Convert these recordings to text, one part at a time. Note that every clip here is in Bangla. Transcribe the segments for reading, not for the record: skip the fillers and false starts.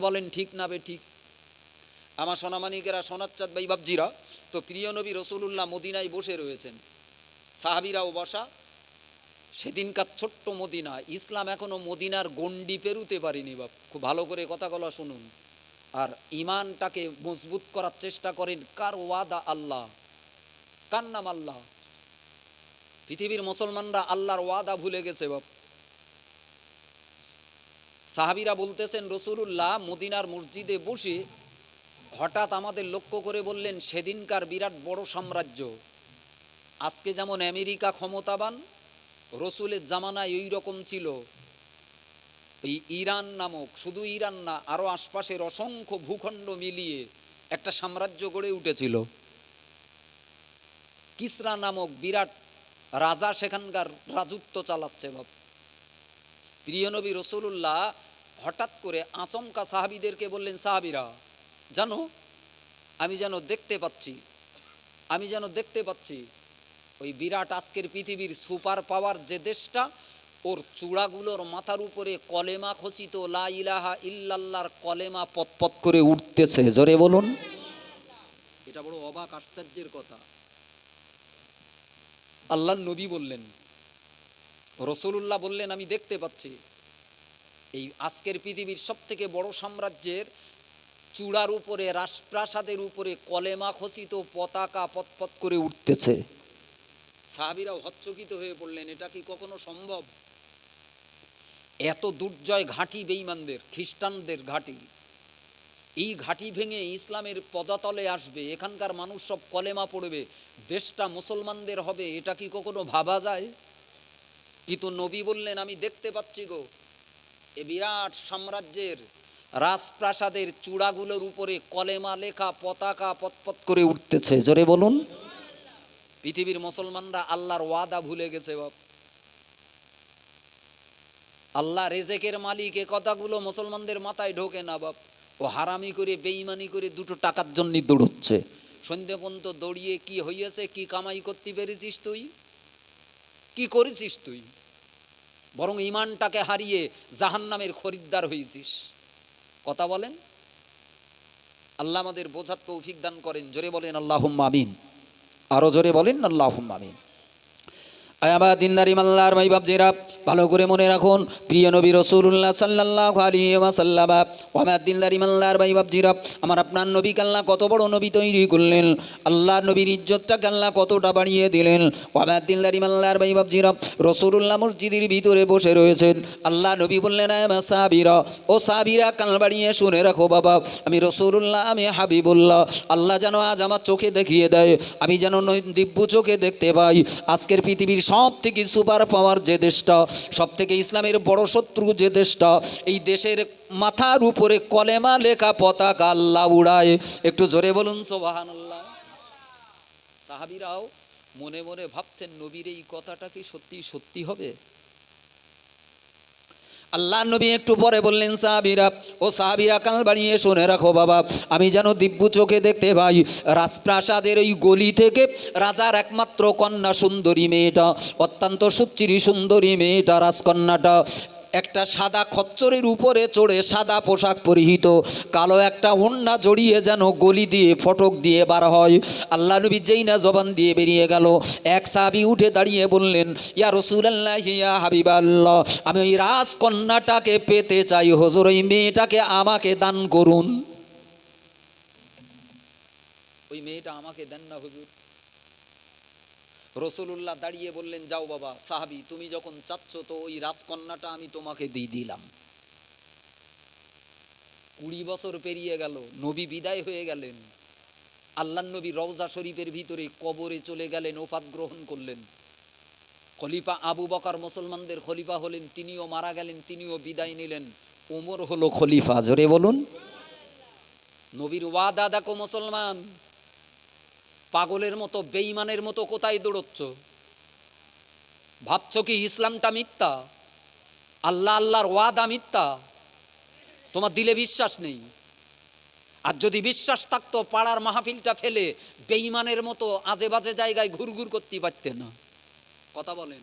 বলেন ঠিক না বে ঠিক? আমার সোনামানিকেরা, সোনাচ্চাঁদ ভাই বাবজিরা, তো প্রিয় নবী রসুলুল্লাহ মদিনায় বসে রয়েছেন, সাহাবিরাও বসা। সেদিনকার ছোট্ট মদিনা, ইসলাম এখনো মদিনার গণ্ডি পেরুতে পারিনি বাপ। খুব ভালো করে কথাগুলো শুনুন। আর ইমানটাকে মজবুত করার চেষ্টা করেন। কার ওয়াদা? আল্লাহ। কার নাম? আল্লাহ। পৃথিবীর মুসলমানরা আল্লাহর ওয়াদা ভুলে গেছে বাপ। সাহাবিরা বলতেছেন রসুলুল্লাহ মদিনার মসজিদে বসে হঠাৎ আমাদের লক্ষ্য করে বললেন, সেদিনকার বিরাট বড় সাম্রাজ্য, আজকে যেমন আমেরিকা ক্ষমতাবান, রসুলের জামানায় ওই রকম ছিল। এই ইরান নামক, শুধু ইরান না, আরো আশপাশের অসংখ্য ভূখণ্ড মিলিয়ে একটা সাম্রাজ্য গড়ে উঠেছিল। কিসরা নামক বিরাট রাজা সেখানকার রাজত্ব চালাচ্ছে বাপ। প্রিয় নবী রসুলুল্লাহ হঠাৎ করে আচমকা সাহাবিদেরকে বললেন, সাহাবিরা জানো, আমি যেন দেখতে পাচ্ছি ওই বিরাট আজকের পৃথিবীর সুপার পাওয়ার যে দেশটা, ওর চূড়াগুলোর মাথার উপরে কলেমা খচিত লা ইলাহা ইল্লাল্লাহর কলেমা পতপত করে উঠতেছে। জোরে বলুন। এটা বড় অবাক আশ্চর্যের কথা। আল্লাহর নবী বললেন, রসুলুল্লাহ বললেন, আমি দেখতে পাচ্ছি এই আজকের পৃথিবীর সব থেকে বড় সাম্রাজ্যের চূড়ার উপরে, রাজপ্রাসাদের উপরে কলেমা খচিত পতাকা পতপত করে উঠতেছে। সাহাবীরাও হচ্চকিত হয়ে পড়লেন, এটা কি কখনো সম্ভব? এত দুর্জয় ঘাঁটি বেঈমানদের, খ্রিস্টানদের ঘাঁটি, এই ঘাঁটি ভেঙে ইসলামের পদাতলে আসবে, এখানকার মানুষ সব কলেমা পড়বে, দেশটা মুসলমানদের হবে, এটা কি কখনো ভাবা যায়? কিন্তু নবী বললেন, আমি দেখতে পাচ্ছি গো, এ বিরাট সাম্রাজ্যের রাজপ্রাসাদের চূড়াগুলোর উপরে কলেমা লেখা পতাকা পতপত করে উঠতেছে। জোরে বলুন। পৃথিবীর মুসলমানরা আল্লাহর ওয়াদা ভুলে গেছে বাপ। আল্লাহ রেজেকের মালিক, এ কথাগুলো মুসলমানদের মাথায় ঢোকে না বাপ। ও হারামি করে, বেঈমানি করে দুটো টাকার জন্য দৌড়চ্ছে। সন্ধ্যে পর্যন্ত দৌড়িয়ে কি হইয়াছে? কি কামাই করতে পেরেছিস তুই? কি করেছিস তুই? বরং ইমানটাকে হারিয়ে জাহান্নামের খরিদ্দার হয়েছিস। কথা বলেন। আল্লাহ আমাদের বোঝার তৌফিক দান করেন। জোরে বলেন আল্লাহুম্মা আমিন। আরো জোরে বলেন আল্লাহুম্মা আমিন। আয়াবা দিনদারি মাল্লার ভাই বাপজিরা, ভালো করে মনে রাখুন, প্রিয় নবী রাসূলুল্লাহ সাল্লাল্লাহু আলাইহি ওয়াসাল্লাম, আমার দিনদারি মাল্লার ভাই বাপজিরা, আমার আপনার নবীকে আল্লাহ কত বড় নবী তৈরি করলেন, আল্লাহ নবীর ইজ্জতটাকে আল্লাহ কতটা বাড়িয়ে দিলেন। আমার দিনদারি মাল্লার ভাই বাপজিরা, রাসূলুল্লাহ মসজিদের ভিতরে বসে রয়েছেন। আল্লাহ নবী বললেন, আয়া সাহাবীরা, ও সাহাবীরা কান বাড়িয়ে শুনে রাখো বাবা, আমি রাসূলুল্লাহ, আমি হাবিবুল্লাহ, আল্লাহ যেন আজ আমার চোখে দেখিয়ে দেয়, আমি যেন দিব্য চোখে দেখতে পাই, আজকের পৃথিবীর সব থেকে সুপার পাওয়ার যে দেশটা, সব থেকে ইসলামের বড় শত্রু যে দেশটা, এই দেশের মাথার উপরে কলেমা লেখা পতাকা আল্লাহ উড়ায়। একটু জোরে বলুন সুবহানাল্লাহ। সাহাবীরাও মনে মনে ভাবছেন, নবীর এই কথাটা কি সত্যি সত্যি হবে? আল্লাহ নবী একটু পরে বললেন, সাহাবীরা, ও সাহাবীরা কান বাড়িয়ে শুনে রাখো বাবা, আমি যেন দিব্য চোখে দেখতে পাই, রাজপ্রাসাদের ওই গলি থেকে রাজার একমাত্র কন্যা সুন্দরী মেয়েটা, অত্যন্ত সুচিরি সুন্দরী মেয়েটা, রাজকন্যাটা, একটা সাদা খচ্চরের উপরে চড়ে, সাদা পোশাক পরিহিত, কালো একটা ওড়না জড়িয়ে যেন গলি দিয়ে ফটক দিয়ে বার হয়। আল্লাহ নবী যেই না জবান দিয়ে বেরিয়ে গেল, এক সাহাবী উঠে দাঁড়িয়ে বললেন, ইয়া রাসূলুল্লাহ, ইয়া হাবিবাল্লাহ, আমি ওই রাজকন্যাটাকে পেতে চাই হুজুর, ওই মেয়েটাকে আমাকে দান করুন। ওই মেয়েটা আমাকে দেন না হুজুর। রসুলুল্লাহ দাঁড়িয়ে বললেন, যাও বাবা সাহাবী, তুমি যখন চাচ্ছ তো ওই রাজকন্যাটা আমি তোমাকে দিয়ে দিলাম। 20 বছর পেরিয়ে গেল, নবী বিদায় হয়ে গেলেন, আল্লাহ নবী রওজা শরীফের ভিতরে কবরে চলে গেলেন, ওফাত গ্রহণ করলেন। খলিফা আবু বকর মুসলমানদের খলিফা হলেন, তিনিও মারা গেলেন, তিনিও বিদায় নিলেন, ওমর হলো খলিফা। জোরে বলুন। নবীর ওয়াদা দেখো মুসলমান, পাগলের মতো, বেঈমানের মতো কোথায় দৌড়চ্ছ? ভাবছো কি ইসলামটা মিথ্যা? আল্লাহর ওয়াদা মিথ্যা? তোমার দিলে বিশ্বাস নেই। আর যদি বিশ্বাস থাকতো, পাড়ার মাহফিলটা ফেলে বেঈমানের মতো আজে বাজে জায়গায় ঘুরঘুর করতে পারতে না। কথা বলেন।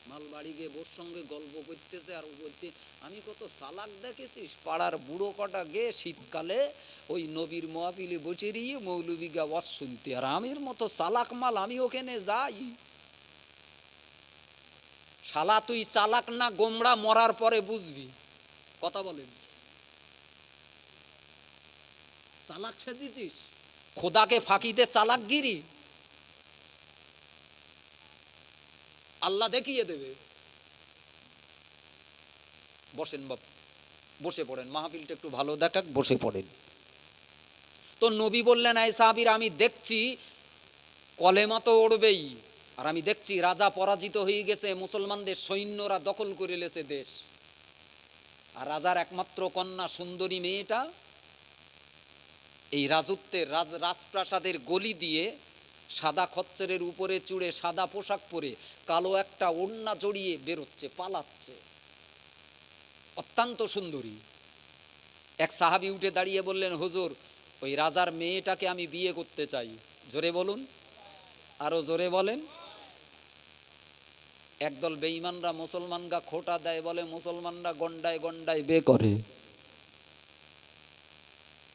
মাল বাড়ি গিয়ে বোর সঙ্গে গল্প করতেছে আর বলতে আমি কত চালাক দেখেছিস, পাড়ার বুড়ো কটা গে শীতকালে ওই নবীর মহাপিলে বসে দিয়ে মৌলবীগা ওয়াজ শুনতে, আর আমির মতো চালাক মাল আমি ওখানে যাই। শালা তুই চালাক না গোমড়া, মরার পরে বুঝবি। কথা বলেন, চালাক সেজেছিস, খোদাকে ফাঁকিতে চালাকগিরি আল্লাহ দেখিয়ে দেবে। বসেন বাপ, বসে পড়েন, মাহফিলটা একটু ভালো দেখাক, বসে পড়েন। তো নবী বললেন, এই সাহাবীরা আমি দেখছি কলেমা তো উড়বেই, আর আমি দেখছি রাজা পরাজিত হয়ে গেছে, মুসলমানদের সৈন্যরা দখল করে লেছে দেশ, আর রাজার একমাত্র কন্যা সুন্দরী মেয়েটা এই রাজত্বের রাজপ্রাসাদের গলি দিয়ে সাদা খচ্চরের উপরে চুড়ে সাদা পোশাক পরে কালো একটা ওড়না জড়িয়ে বেরোচ্ছে, পালাচ্ছে, অত্যন্ত সুন্দরী। এক সাহাবী উঠে দাঁড়িয়ে বললেন, হুজুর ওই রাজার মেয়েটাকে আমি বিয়ে করতে চাই। জোরে বলুন, আরো জোরে বলেন। একদল বেঈমানরা মুসলমানরা খোটা দেয়, বলে মুসলমানরা গন্ডায় গন্ডায় বিয়ে করে,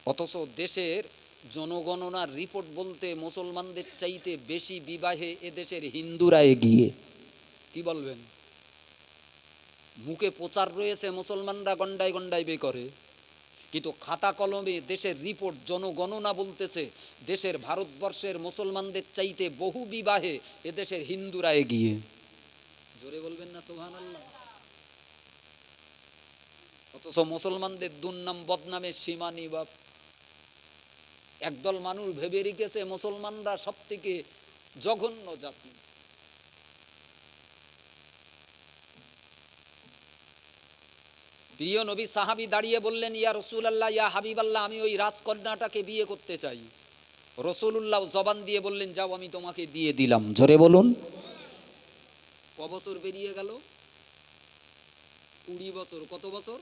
অথচ দেশের জনগণনার রিপোর্ট বলতে মুসলমানদের চাইতে বেশি বিবাহে এদেশের হিন্দুরা এগিয়ে। কি বলবেন? মুখে প্রচার রয়েছে মুসলমানরা গন্ডায় গন্ডায় বিয়ে করে, কিন্তু খাতা কলমে দেশের রিপোর্ট জনগণনা বলতেছে দেশের ভারতবর্ষের মুসলমানদের চাইতে বহু বিবাহে এদেশের হিন্দুরা এগিয়ে। জোরে বলবেন না সুবহানাল্লাহ। অথচ মুসলমানদের দুর্নাম বদনামের সীমা নেই বাপ। একদল মানুষ ভেবে রেখেছে মুসলমানরা সব থেকে জঘন্য জাতি। প্রিয় নবী সাহাবী দাঁড়িয়ে বললেন, ইয়া রাসূলুল্লাহ, ইয়া হাবিবাল্লাহ, আমি ওই রাজকন্যাটাকে বিয়ে করতে চাই। রাসূলুল্লাহ জবান দিয়ে বললেন, যাও আমি তোমাকে দিয়ে দিলাম। জোরে বলুন। ক বছর পেরিয়ে গেল? 20 বছর। কত বছর?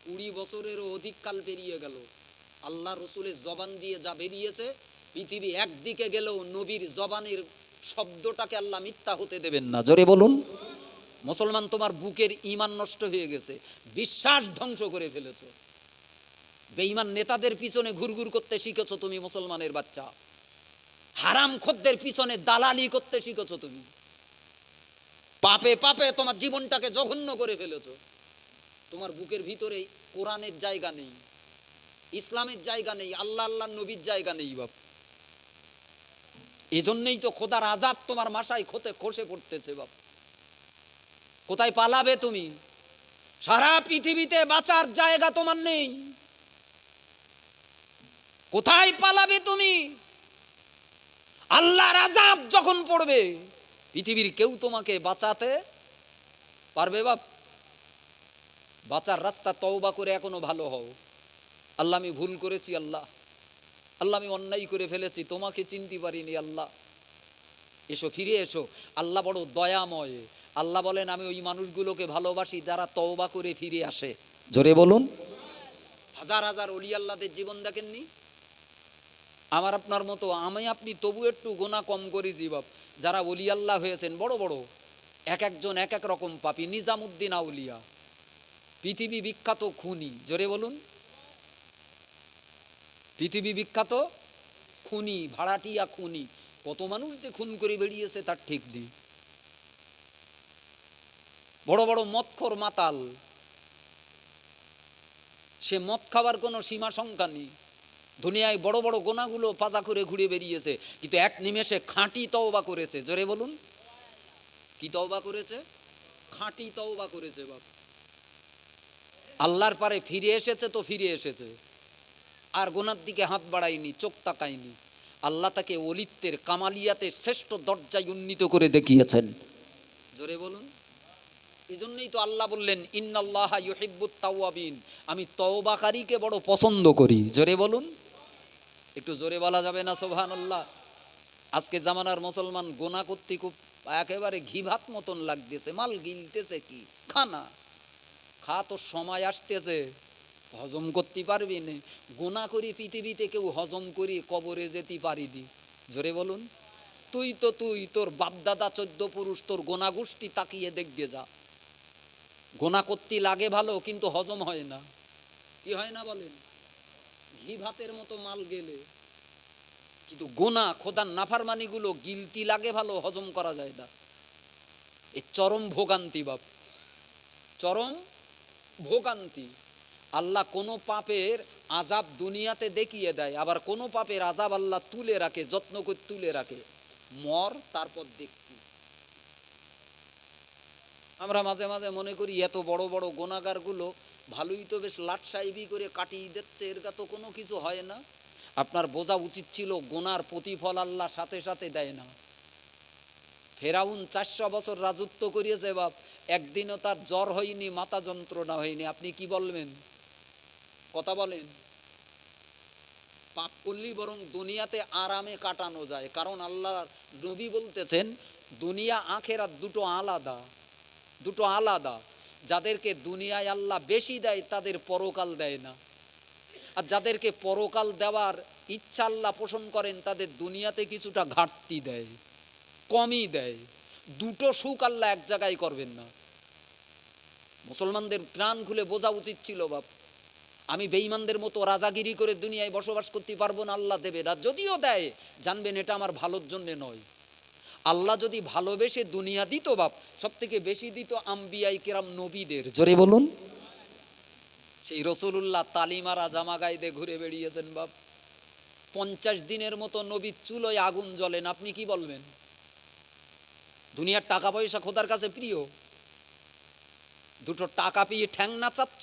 20 বছরেরও অধিক কাল পেরিয়ে গেল। আল্লাহ রসুলের জবান দিয়ে যা বেরিয়েছে, পৃথিবী একদিকে গেলেও নবীর জবানের শব্দটাকে আল্লাহ মিথ্যা হতে দেবেন না। জোরে বলুন। মুসলমান, তোমার বুকের ঈমান নষ্ট হয়ে গেছে, বিশ্বাস ধ্বংস করে ফেলেছো, বেঈমান নেতাদের পিছনে ঘুরঘুর করতে শিখেছো তুমি, মুসলমানের বাচ্চা হারাম খদ্দের পিছনে দালালি করতে শিখেছো তুমি, পাপে পাপে তোমার জীবনটাকে জঘন্য করে ফেলেছো। তোমার বুকের ভিতরে কোরআনের জায়গা নেই, ইসলামের জায়গা নেই, আল্লাহ আল্লাহ নবীর জায়গা নেই বাপ। এজন্যই তো খোদার আযাব তোমার মাথায় খসে পড়তেছে বাপ। কোথায় পালাবে তুমি? সারা পৃথিবীতে বাঁচার জায়গা তোমার নেই, কোথায় পালাবে তুমি? আল্লাহর আযাব যখন পড়বে পৃথিবীর কেউ তোমাকে বাঁচাতে পারবে বাপ? বাঁচার রাস্তা তওবা করে এখনো ভালো হও। আল্লাহ আমি ভুল করেছি, আল্লাহ আল্লাহ আমি অন্যায় করে ফেলেছি, তোমাকে চিনতে পারিনি, আল্লাহ এসো, ফিরে এসো। আল্লাহ বড় দয়াময়। আল্লাহ বলেন, আমি ওই মানুষগুলোকে ভালোবাসি যারা তওবা করে ফিরে আসে। জোরে বলুন। হাজার হাজার ওলি আল্লাহদের জীবন দেখেননি? আমার আপনার মতো আমি আপনি তবু একটু গুনাহ কম করেছি বাপ। যারা ওলি আল্লাহ হয়েছেন বড় বড়, এক একজন এক এক রকম পাপী। নিজামুদ্দিন আউলিয়া, পৃথিবী বিখ্যাত খুনি। জোরে বলুন। পৃথিবী বিখ্যাত খুনি, ভাড়াটিয়া খুনি। কত মানুষ যে খুন করে বেরিয়েছে তার ঠিক নেই। বড় বড় মদখোর মাতাল, সে মদ খাওয়ার কোনো সীমা সংখ্যা নেই। দুনিয়ায় বড় বড় গোনাগুলো পাজা করে ঘুরে বেরিয়েছে, কিন্তু এক নিমেষে খাঁটি তওবা করেছে। জোরে বলুন। কি তওবা করেছে? খাঁটি তওবা করেছে বাপ। আল্লাহর পারে ফিরে এসেছে তো ফিরে এসেছে, আর গোনার দিকে হাত বাড়ায়নি, চোখ তাকায়নি। আল্লাহ তাকে ওলিত্বের কামালিয়াতে শ্রেষ্ঠ দরজায় উন্নীত করে দেখিয়েছেন। জোরে বলুন। এই জন্যই তো আল্লাহ বললেন, ইন্নাল্লাহা ইউহিব্বুত তাওয়াবিন, আমি তওবাকারীকে বড় পছন্দ করি। জোরে বলুন। একটু জোরে বলা যাবে না সুবহানাল্লাহ? আজকে জামানার মুসলমান গোনা করতে খুব একেবারে ঘি ভাত মতন লাগতেছে, মাল গিলতেছে কি খানা খা, তো সময় আসতেছে হজম করতে পারবি না। গোনা করি পৃথিবীতে কেউ হজম করি কবরে যেতে পারিনি। জোরে বলুন। তুই তোর বাপদাদা 14 পুরুষ, তোর গোনা গোষ্ঠী তাকিয়ে দেখবে যা। গোনা করতে লাগে ভালো, কিন্তু হজম হয় না। কি হয় না বলেন? ঘি ভাতের মতো মাল গেলে, কিন্তু গোনা খোদার নাফরমানি গুলো গিলতি লাগে ভালো, হজম করা যায় না। এই চরম ভোগান্তি বাপ, চরম ভোগান্তি। আল্লাহ কোন পাপের আযাব দুনিয়াতে দেখিয়ে দেয়, আবার কোন পাপের আযাব আল্লাহ তুলে রাখে, যত্ন করে তুলে রাখে। মর, তারপর দেখবি। আমরা মাঝে মাঝে মনে করি এত বড় বড় গুনাহগার গুলো ভালোই তো বেশ লাট সাহেবি করে কাটিয়ে দিচ্ছে, এর তো কোনো কিছু হয় না। আপনার বোঝা উচিত ছিল গুনার প্রতিফল আল্লাহ সাথে সাথে দেয় না। ফেরাউন 400 বছর রাজত্ব করিয়েছে বাপ, একদিনও তার জ্বর হয়নি, মাথা যন্ত্রণা হয়নি। আপনি কি বলবেন? কথা বলেন। পাপ করলেই বরং দুনিয়াতে আরামে কাটানো যায়, কারণ আল্লাহ নবী বলতেছেন দুনিয়া আখেরাত দুটো আলাদা, দুটো আলাদা। যাদেরকে দুনিয়ায় আল্লাহ বেশি দেয় তাদের পরকাল দেয় না, আর যাদেরকে পরকাল দেওয়ার ইচ্ছা আল্লাহ পোষণ করেন তাদের দুনিয়াতে কিছুটা ঘাটতি দেয়, কমই দেয়। দুটো সুখ আল্লাহ এক জায়গায় করবেন না। মুসলমানদের প্রাণ খুলে বোঝা উচিত ছিল বাপ, আমি বেঈমানদের মতো রাজাগিরি করে দুনিয়ায় বসবাস করতে পারবো না, আল্লাহ দেবে না। যদিও দেয়, জানবেন এটা আমার ভালোর জন্য নয়। আল্লাহ যদি ভালোবেসে দুনিয়া দিত বাপ, সব থেকে বেশি দিত আম্বিয়াই কেরাম, নবীদের। জোরে বলুন। সেই রসুলুল্লাহ তালিমারা জামা গায়ে ঘুরে বেরিয়েছেন বাপ, 50 দিনের মতো নবীর চুলোয় আগুন জ্বলেন। আপনি কি বলবেন? দুনিয়ার টাকা পয়সা খোদার কাছে প্রিয়? দুটো টাকা পেয়ে ঠ্যাং না চাচ্ছ?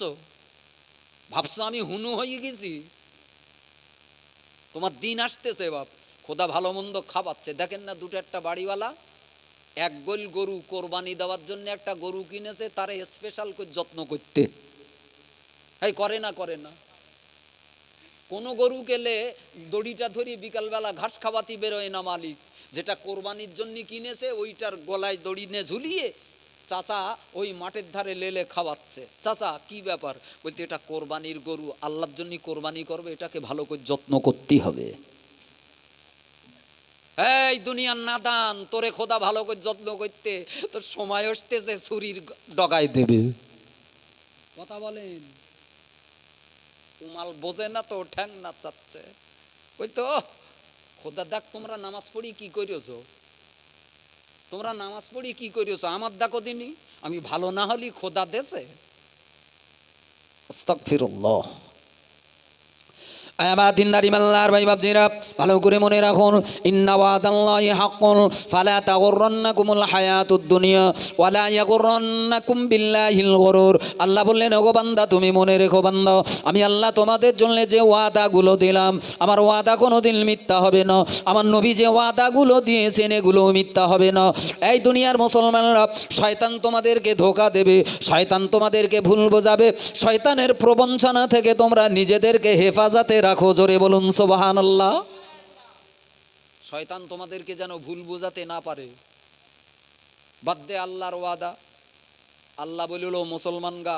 ভাবছো আমি হুনু হয়ে গেছি? তোমার দিন আসতেছে বাপ, খোদা ভালো মন্দ খাওয়াচ্ছে। দেখেন না, দুটো একটা বাড়িওয়ালা এক গোল গরু কোরবানি দেওয়ার জন্য একটা গরু কিনেছে, তারে স্পেশাল করে যত্ন করতে। এই করে না, করে না? কোন গরু গেলে দড়িটা ধরিয়ে বিকালবেলা ঘাস খাওয়াতে বেরোয় না মালিক, যেটা কোরবানির জন্য কিনেছে ওইটার গলায় দড়ি নিয়ে ঝুলিয়ে চাচা ওই মাঠের ধারে লেলে খাওয়াচ্ছে। চাচা কি ব্যাপার? বলতে এটা কোরবানির গরু, আল্লাহর জন্য কোরবানি করবে, এটাকে ভালো করে যত্ন করতে হবে। এই দুনিয়ার নাদান, তোরে খোদা ভালো করে যত্ন করতে, তোর সময় আসতেছে ছুরির ডগায় দেবে। কথা বলেন। উমাল বোঝে না তো, ঠ্যাং না চাচ্ছে। ওই তো খোদা দেখ তোমরা নামাজ পড়ি কি করিয়েছো, তোমরা নামাজ পড়ি কি করিয়েছো, আমার দেখো দিনই আমি ভালো না হলি খোদা দেশে। আস্তাগফিরুল্লাহ। আমার দিনদার ইমানদার ভাই বাপজিরা, ভালো করে মনে রাখুন, ইন্না ওয়াদাল্লাহি হাক্কুন ফালা তাগুররান্নাকুমুল হায়াতুদ দুনিয়া ওয়ালা ইয়াগুররান্নাকুম বিল্লাহিল গরুর। আল্লাহ বললেন, ওগো বান্দা তুমি মনে রেখো বান্দা, আমি আল্লাহ তোমাদের জন্য যে ওয়াদাগুলো দিলাম, আমার ওয়াদা কোনোদিন মিথ্যা হবে না। আমার নবী যে ওয়াদাগুলো দিয়েছেন এগুলো মিথ্যা হবে না। এই দুনিয়ার মুসলমানরা, শয়তান তোমাদেরকে ধোঁকা দেবে, শয়তান তোমাদেরকে ভুল বোঝাবে, শয়তানের প্রবঞ্চনা থেকে তোমরা নিজেদেরকে হেফাজতে রাখো। জোরে বলুন সুবহানাল্লাহ। শয়তান তোমাদেরকে যেন ভুল বোঝাতে না পারে। বাদ দে আল্লাহর ওয়াদা। আল্লাহ বলিল মুসলমানগা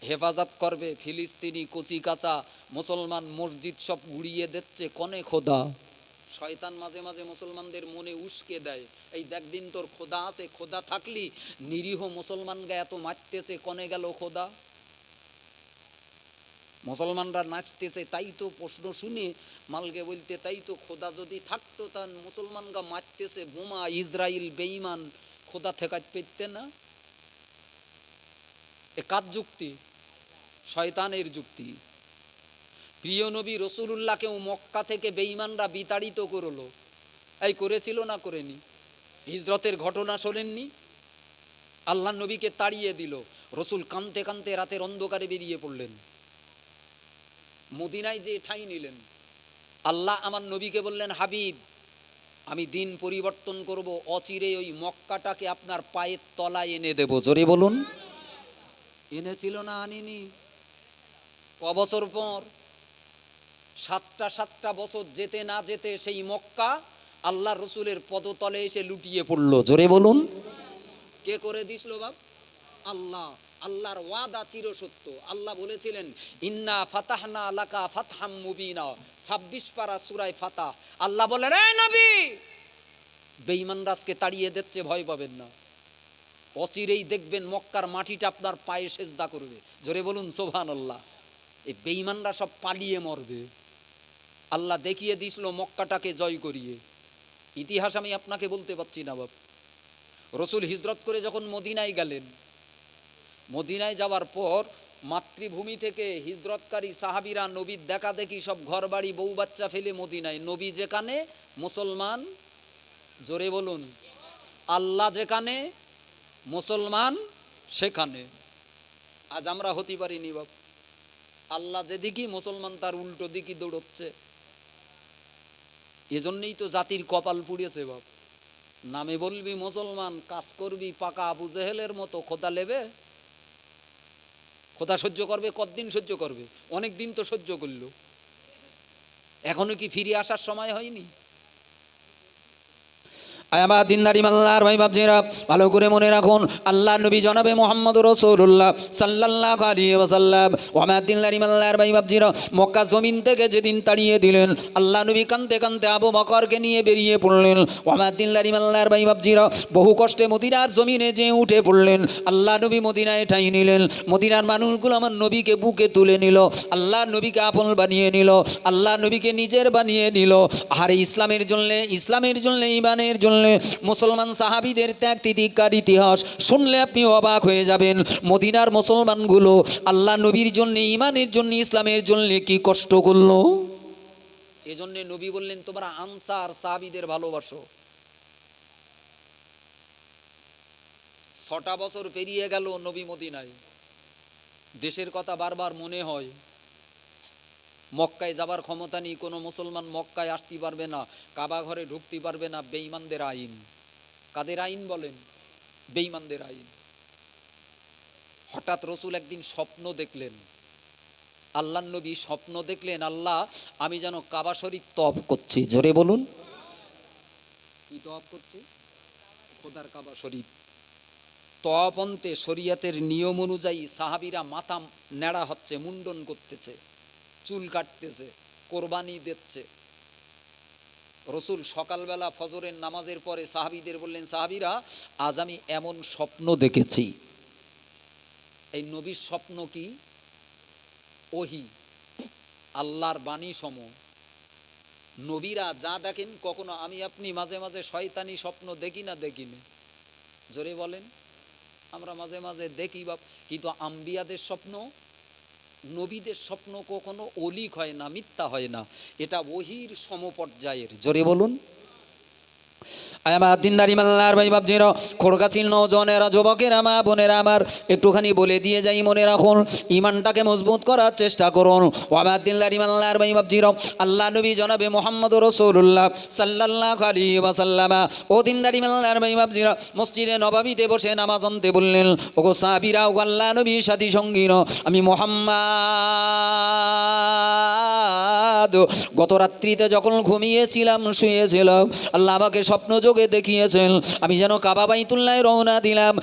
হেফাজত করবে, ফিলিস্তিনি কচি কাঁচা মুসলমান মসজিদ সব উড়িয়ে দিচ্ছে, কনে খোদা? শয়তান মাঝে মাঝে মুসলমানদের মনে উস্কে দেয়, এই দেখ দিন তোর খোদা আছে, খোদা থাকলি নিরীহ মুসলমানগা এত মারতেছে, কনে গেল খোদা? মুসলমানরা নাচতেছে তাই তো প্রশ্ন শুনে মালকে বলতে, তাই তো খোদা যদি থাকতো তা মুসলমানগা মারতেছে বোমা, ইসরায়েল বেঈমান, খোদা ঠেকাতে পেতে না? এ কার যুক্তি? শয়তানের যুক্তি। প্রিয় নবী রসুলুল্লাহকেও মক্কা থেকে বেঈমানরা বিতাড়িত করলো। এই করেছিল না করেনি? হিজরতের ঘটনা শোনেননি? আল্লাহ নবীকে তাড়িয়ে দিল, রসুল কাঁদতে কাঁদতে রাতের অন্ধকারে বেরিয়ে পড়লেন, মদিনায় যে ঠাঁই নিলেন। আল্লাহ আমার নবীকে বললেন, হাবিব আমি দিন পরিবর্তন করব, অচিরে ওই মক্কাটাকে আপনার পায়ের তলায় এনে দেব। জোরে বলুন। এনেছিল না আনিনি? কবছর পর 7টা বছর যেতে না যেতে সেই মক্কা আল্লাহ রসুলের পদতলে এসে লুটিয়ে পড়লো। জোরে বলুন। কে করে দিছিল বাপ? আল্লাহ। আল্লাহর ওয়াদা চিরসত্য। আল্লাহ বলেছিলেন, ইন্না ফাতাহনা লাকা ফাতহাম মুবিনা, 26 পারা সূরা ফাতাহ। আল্লাহ বলেন, এই নবী, 26 পারা সূরা ফাতাহ, 26 পারা সূরা ফাতাহ, আল্লাহ বলেছিলেন, ইন্না ফাতাহনা লাকা ফাতহাম মুবিনা। 26 পারা সূরা ফাতাহ, আল্লাহ বলেছিলেন, ইন্না ফাতাহনা লাকা ফাতহাম মুবিনা। 26 পারা সূরা ফাতাহ, বেঈমানরা আজকে তাড়িয়ে দিচ্ছে, ভয় পাবেন না। অচিরেই দেখবেন মক্কার মাটিটা আপনার পায়ে সেজদা করবে। জোরে বলুন সুবহানাল্লাহ। এই বেঈমানরা সব পালিয়ে মরবে। আল্লাহ দেখিয়ে দিয়েছিল মক্কাটাকে জয় করিয়ে। ইতিহাস আমি আপনাকে বলতে পারছি না বাপ। রসুল হিজরত করে যখন মদিনায় গেলেন, মদিনায় যাওয়ার পর মাতৃভূমি থেকে হিজরতকারী সাহাবীরা নবীর দেখা দেখি সব ঘর বাড়ি বউ বাচ্চা ফেলে মদিনায়। নবী যেখানে মুসলমান, জোরে বলুন, আল্লাহ যেখানে মুসলমান সেখানে। আজ আমরা হতে পারিনি বাপ। আল্লাহ যেদিকে মুসলমান তার উল্টো দিকে দৌড়চ্ছে। এজন্যই তো জাতির কপাল পুড়েছে বাপ। নামে বলবি মুসলমান, কাজ করবি পাকা আবু জেহেলের মতো। খোদা লেবে? খোদা সহ্য করবে? কতদিন সহ্য করবে? অনেক দিন তো সহ্য করলো। এখনো কি ফিরে আসার সময় হয়নি? আমার দিনদারি মাল্লার ভাই বাপজিরা, ভালো করে মনে রাখুন, আল্লাহ নবী জনাবে মুহাম্মদ রাসূলুল্লাহ সাল্লাল্লাহু আলাইহি ওয়াসাল্লাম, আমার দিনদারি মাল্লার ভাই বাপজিরা, মক্কা জমিন থেকে যেদিন তাড়িয়ে দিলেন, আল্লাহ নবী কাঁদতে কাঁদতে আবু বকরকে নিয়ে বেরিয়ে পড়লেন। আমার দিনদারি মাল্লার ভাই বাপজিরা, বহু কষ্টে মদিনার জমিনে যে উঠে পড়লেন। আল্লাহ নবী মদিনায় ঠাঁই নিলেন। মদিনার মানুষগুলো আমার নবীকে বুকে তুলে নিল, আল্লাহ নবীকে আপন বানিয়ে নিল, আল্লাহ নবীকে নিজের বানিয়ে নিল। আর ইসলামের জন্যে, ইসলামের জন্যে, ইমানের জন্য মুসলমান সাহাবীদের ত্যাগ তিতিক্ষার ইতিহাস শুনলে আপনি অবাক হয়ে যাবেন। মদিনার মুসলমানগুলো আল্লাহ নবীর জন্য, ইমানের জন্য, ইসলামের জন্য কি কষ্ট করলো। এজন্য নবী বললেন, তোমরা আনসার সাহাবীদের ভালোবাসো। 6টা বছর পেরিয়ে গেল নবী মদিনায়। দেশের কথা বারবার মনে হয়। মক্কায় যাবার ক্ষমতা নেই, কোনো মুসলমান মক্কায় আসতে পারবে না, কাবা ঘরে ঢুকতে পারবে না। বেঈমানদের আইন। কাদের আইন বলেন? বেঈমানদের আইন। হঠাৎ রসুল একদিন স্বপ্ন দেখলেন। আল্লাহ নবী স্বপ্ন দেখলেন, আল্লাহ আমি যেন কাবা শরীফ তওয়াফ করছি। জোরে বলুন, কি তওয়াফ করছি? খোদার কাবা শরীফ। তওয়াফ অন্তে শরীয়তের নিয়ম অনুযায়ী সাহাবীরা মাথা নেড়া হচ্ছে, মুন্ডন করতেছে, চুল কাটতেছে, কোরবানি দিচ্ছে। রসুল সকালবেলা ফজরের নামাজের পরে সাহাবীদের বললেন, সাহাবীরা আজ আমি এমন স্বপ্ন দেখেছি। এই নবীর স্বপ্ন কি? ওহী, আল্লাহর বাণী সম। নবীরা যা দেখেন, কখনো আমি আপনি মাঝে মাঝে শয়তানি স্বপ্ন দেখি না? দেখিনি? জোরে বলেন। আমরা মাঝে মাঝে দেখি বাপ, কিন্তু আম্বিয়াদের স্বপ্ন, নবীদের স্বপ্ন কখনো অলিক হয় না, মিথ্যা হয় না। এটা ওহীর সমপর্যায়ের। জোরে বলুন। আমার দিনদারি মাল্লার ভাই বাপজিরা, খোরগাছির নওজনেরা, যুবকেরা, মা বোনেরা আমার, একটুখানি বলে দিয়ে যাই, মনে রাখুন, ইমানটাকে মজবুত করার চেষ্টা করুন। আমার দিনদারি মাল্লার ভাই বাপজিরা, আল্লাহ নবী জনাবে মুহাম্মদ রাসূলুল্লাহ সাল্লাল্লাহু আলাইহি ওয়াসাল্লাম, ও দিনদারি মাল্লার ভাই বাপজিরা, মসজিদে নববীতে বসে নামাজ আনতে বললেন। ওগো সাহাবীরা, ও আল্লাহ নবীর সাথী সঙ্গীরা, আমি মুহাম্মদ গত রাত্রিতে যখন ঘুমিয়েছিলাম, শুয়েছিলাম, আল্লাহ আমাকে স্বপ্ন যোগে দেখিয়েছেন আমি যেন কাবা বাইতুল্লাহ রওনা দিলাম।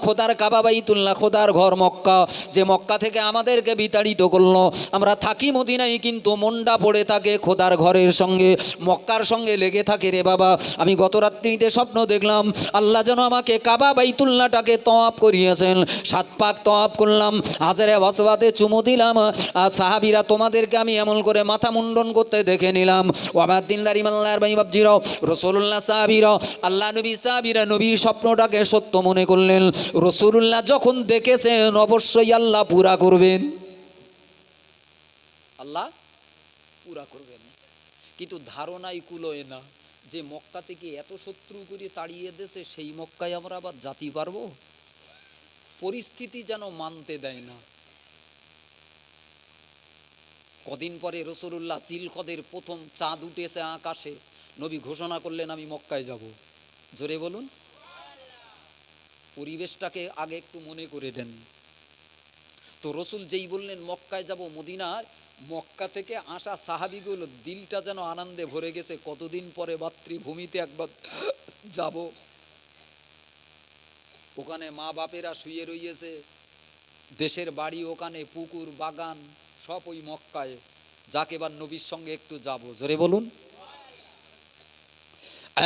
খোদার কাবা বাইতুল্লাহ, খোদার ঘর মক্কা, যে মক্কা থেকে আমাদেরকে বিতাড়িত করলো। আমরা থাকি মদিনায়, কিন্তু মনটা পড়ে থাকে খোদার ঘরের সঙ্গে, মক্কার সঙ্গে লেগে থাকে রে বাবা। আমি গত রাত্রিতে স্বপ্ন দেখলাম আল্লাহ যেন আমাকে কাবা বাইতুল্লাহটাকে তওয়াফ করিয়েছেন। 7 পাক তওয়াফ করলাম, হাজারে ওয়াসওয়াতে চুমু দিলাম। আর সাহাবীরা, তোমাদেরকে আমি এমন করে মাথা মুন্ডন করতে দেখে নিলাম। ও আমার দিনদারি মাল্লার ভাই বাপজিরা, রাসূলুল্লাহ সাহাবীরা, আল্লাহ নবী সাহাবীরা নবীর স্বপ্নটাকে সত্য মনে করলেন। রাসূলুল্লাহ যখন দেখেছেন, অবশ্যই আল্লাহ পুরা করবেন, আল্লাহ পুরা করবেন। কিন্তু ধারণাই কুলোয় না যে মক্কা থেকে এত শত্রু করে তাড়িয়ে দিয়েছে, সেই মক্কায় আমরা আবার জাতি পারবো? পরিস্থিতি যেন মানতে দেয় না। কদিন পরে রাসূলুল্লাহ জিলকদের প্রথম চাঁদ উঠেছে আকাশে, নবী ঘোষণা করলেন, আমি মক্কায় যাব। জোরে বলুন। পরিবেশটাকে আগে একটু মনে করে দেন তো। রসুল যেই বললেন মক্কায় যাব, মদিনার মক্কা থেকে আসা সাহাবীগুলো দিলটা যেন আনন্দে ভরে গেছে। কতদিন পরে মাতৃভূমিতে একবার যাব। ওখানে মা বাপেরা শুয়ে রয়েছে, দেশের বাড়ি ওখানে, পুকুর বাগান সব ওই মক্কায়। যাকে এবার নবীর সঙ্গে একটু যাব। জোরে বলুন।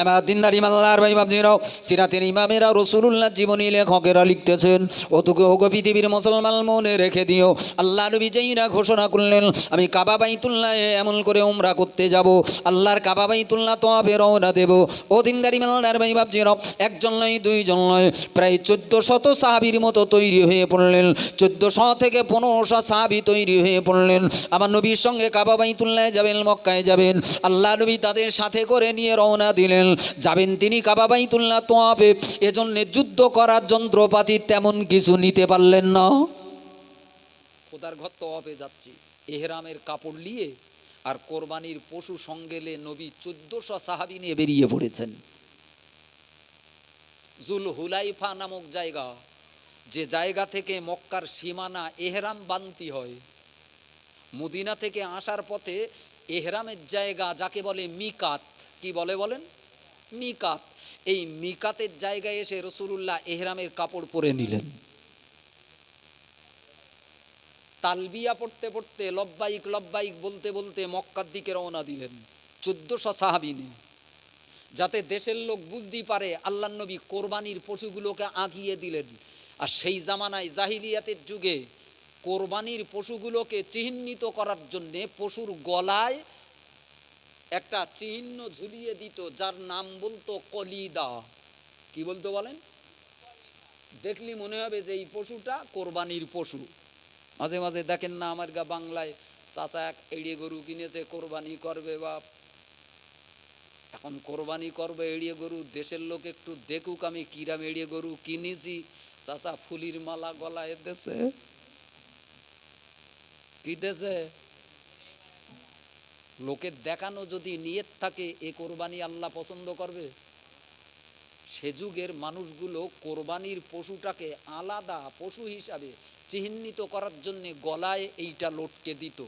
আমার দিনদার ইমানদার ভাই বাবজিরাও, সিরাতের ইমামেরা, রাসূলুল্লাহ জীবনী লেখকেরা লিখতেছেন, ওতকে ওগো পৃথিবীর মুসলমান মনে রেখে দিও, আল্লাহ নবী যেইরা ঘোষণা করলেন আমি কাবা বাইতুল্লাহ এমন করে উমরা করতে যাব, আল্লাহর কাবা বাইতুল্লাহ তওয়াফে রওনা দেব। ও দিনদার ইমানদার ভাই বাবজিরাও, একজন নয় দুইজন নয়, প্রায় 1400 সাহাবীর মতো তৈরি হয়ে পড়লেন। 1400 থেকে 1500 সাহাবী তৈরি হয়ে পড়লেন। আমার নবীর সঙ্গে কাবা বাইতুল্লাহ যাবেন, মক্কায় যাবেন। আল্লাহ নবী তাদের সাথে করে নিয়ে রওনা দিলেন। যাবেন তিনি কাবা বাইতুল্লাহ তওয়াফে, এজন্য যুদ্ধ করার যন্ত্রপাতি তেমন কিছু নিতে পারলেন না। খোদার ঘর তওয়াফে যাচ্ছি, ইহরামের কাপড় নিয়ে আর কোরবানির পশু সঙ্গে নিয়ে নবী 1400 সাহাবী নিয়ে বেরিয়ে পড়েছেন। জুল হুলাইফা নামক জায়গা, যে জায়গা থেকে মক্কার সীমানা ইহরাম বানতি হয়। মদিনা থেকে আসার পথে ইহরামের জায়গা যাকে বলে মিকাত, কি বলে বলেন? মিকাত। এই মিকাতের জায়গায় এসে রাসূলুল্লাহ ইহরামের কাপড় পরে নিলেন। তালবিয়া পড়তে পড়তে লব্বাইক লব্বাইক বলতে বলতে মক্কার দিকে রওনা দিলেন 1400 সাহাবী নিয়ে, যাতে দেশের লোক বুঝতেই পারে আল্লাহর নবী কোরবানির পশুগুলোকে আগিয়ে দিলেন। আর সেই জামানায় জাহিলিয়াতের যুগে কোরবানির পশুগুলোকে চিহ্নিত করার জন্যে পশুর গলায় একটা চিহ্ন ঝুলিয়ে দিত, যার নাম বলতো কলিদা। কি বলতো বলেন? দেখলি মনে হবে যে এই পশুটা কোরবানির পশু। মাঝে মাঝে দেখেন না আমার বাংলায়, চাচা এক এড়িয়ে গরু কিনেছে, কোরবানি করবে বাপ। এখন কোরবানি করবে এড়িয়ে গরু, দেশের লোক একটু দেখুক আমি কিরাম এড়িয়ে গরু কিনেছি। চাচা ফুলির মালা গলায় দেশে, কি দেশে লোকের দেখানো যদি নিয়ত থাকে, এ কোরবানি আল্লাহ পছন্দ করবে? সে যুগের মানুষগুলো কোরবানির পশুটাকে আলাদা পশু হিসাবে চিহ্নিত করার জন্য গলায় এইটা লটকে দিত,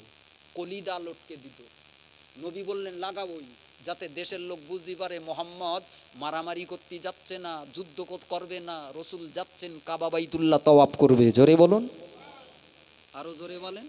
কলিদা লটকে দিত। নবী বললেন লাগাবই, যাতে দেশের লোক বুঝতে পারে মোহাম্মদ মারামারি করতে যাচ্ছে না, যুদ্ধ করবে না, রসুল যাচ্ছেন কাবা বাইতুল্লাহ তওয়াফ করবে। জোরে বলুন, আরো জোরে বলেন।